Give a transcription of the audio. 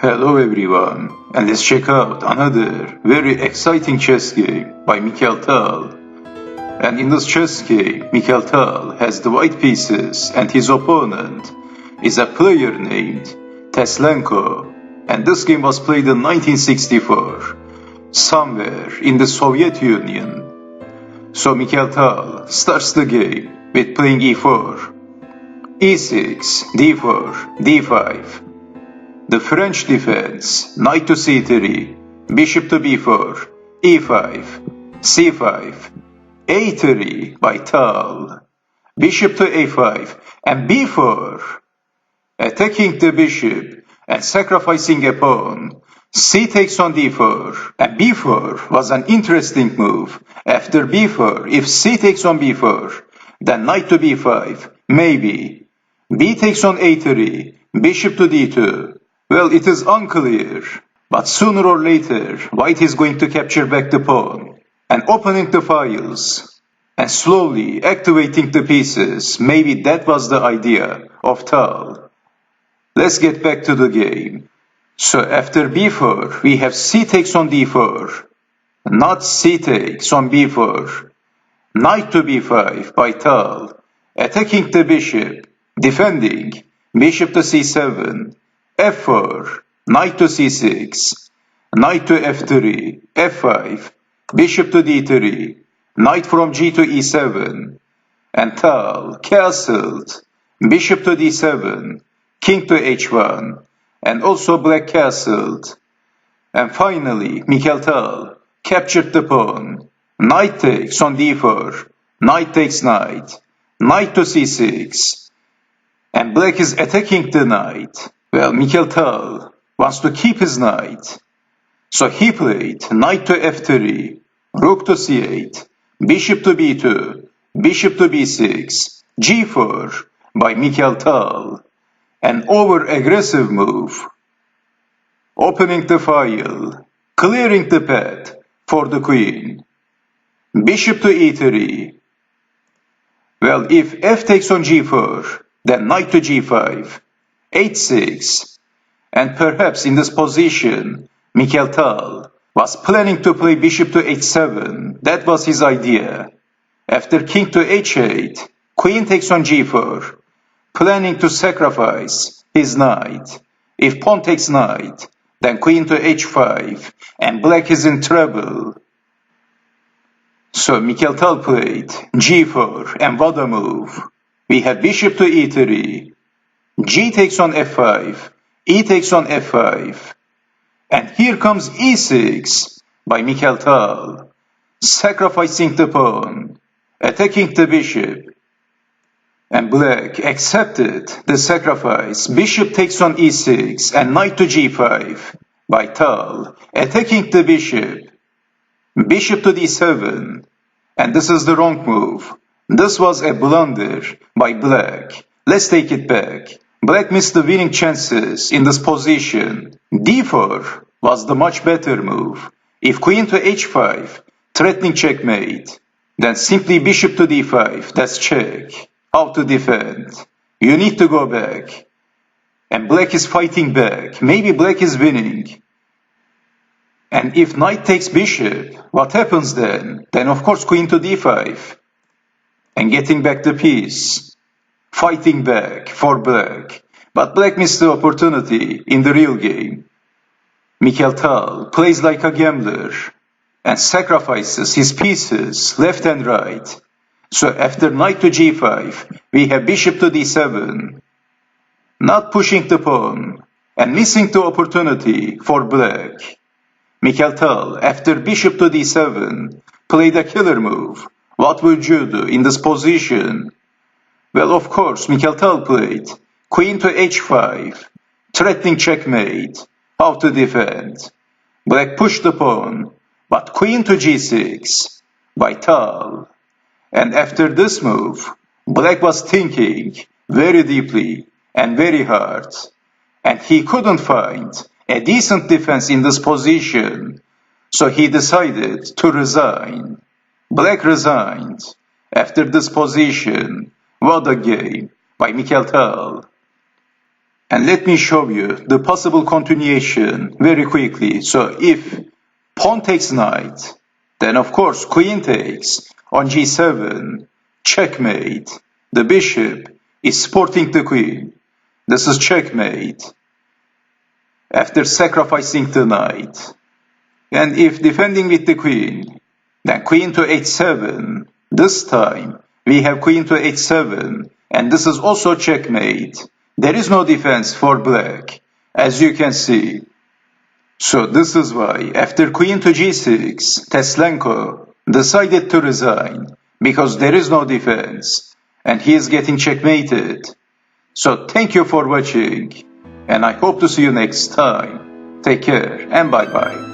Hello everyone, and let's check out another very exciting chess game by Mikhail Tal. And in this chess game, Mikhail Tal has the white pieces and his opponent is a player named Teslenko. And this game was played in 1964, somewhere in the Soviet Union. So Mikhail Tal starts the game with playing e4, e6, d4, d5. The French defense, knight to c3, bishop to b4, e5, c5, a3 by Tal, bishop to a5, and b4, attacking the bishop and sacrificing a pawn. C takes on d4, and b4 was an interesting move. After b4, if c takes on b4, then knight to b5, maybe. B takes on a3, bishop to d2. Well, it is unclear, but sooner or later, white is going to capture back the pawn, and opening the files, and slowly activating the pieces. Maybe that was the idea of Tal. Let's get back to the game. So after b4, we have c takes on d4, not c takes on b4, knight to b5 by Tal, attacking the bishop, defending, bishop to c7, f4, knight to c6, knight to f3, f5, bishop to d3, knight from g to e7, and Tal castled, bishop to d7, king to h1, and also black castled. And finally, Mikhail Tal captured the pawn, knight takes on d4, knight takes knight, knight to c6, and black is attacking the knight. Well, Mikhail Tal wants to keep his knight, so he played knight to f3, rook to c8, bishop to b2, bishop to b6, g4 by Mikhail Tal, an over-aggressive move, opening the file, clearing the path for the queen, bishop to e3. Well, if f takes on g4, then knight to g5, h6, and perhaps in this position, Mikhail Tal was planning to play bishop to h7. That was his idea. After king to h8, queen takes on g4, planning to sacrifice his knight. If pawn takes knight, then queen to h5, and black is in trouble. So Mikhail Tal played g4, and what a move. We have bishop to e3, g takes on f5, e takes on f5, and here comes e6 by Mikhail Tal, sacrificing the pawn, attacking the bishop, and black accepted the sacrifice. Bishop takes on e6 and knight to g5 by Tal, attacking the bishop, bishop to d7, and this is the wrong move. This was a blunder by black. Let's take it back. Black missed the winning chances in this position. d4 was the much better move. If queen to h5, threatening checkmate, then simply bishop to d5, that's check. How to defend? You need to go back. And black is fighting back. Maybe black is winning. And if knight takes bishop, what happens then? Then of course queen to d5. And getting back the piece. Fighting back for black, but black missed the opportunity in the real game. Mikhail Tal plays like a gambler and sacrifices his pieces left and right. So after knight to g5, we have bishop to d7, not pushing the pawn and missing the opportunity for black. Mikhail Tal, after bishop to d7, played a killer move. What would you do in this position? Well, of course, Mikhail Tal played queen to h5, threatening checkmate. How to defend? Black pushed the pawn, but queen to g6 by Tal. And after this move, black was thinking very deeply and very hard, and he couldn't find a decent defense in this position, so he decided to resign. Black resigned after this position. What a game by Mikhail Tal. And let me show you the possible continuation very quickly. So if pawn takes knight, then of course queen takes on g7, checkmate. The bishop is supporting the queen. This is checkmate after sacrificing the knight. And if defending with the queen, then queen to h7. This time we have queen to h7, and this is also checkmate. There is no defense for black, as you can see. So this is why after queen to g6, Teslenko decided to resign, because there is no defense, and he is getting checkmated. So thank you for watching, and I hope to see you next time. Take care and bye bye.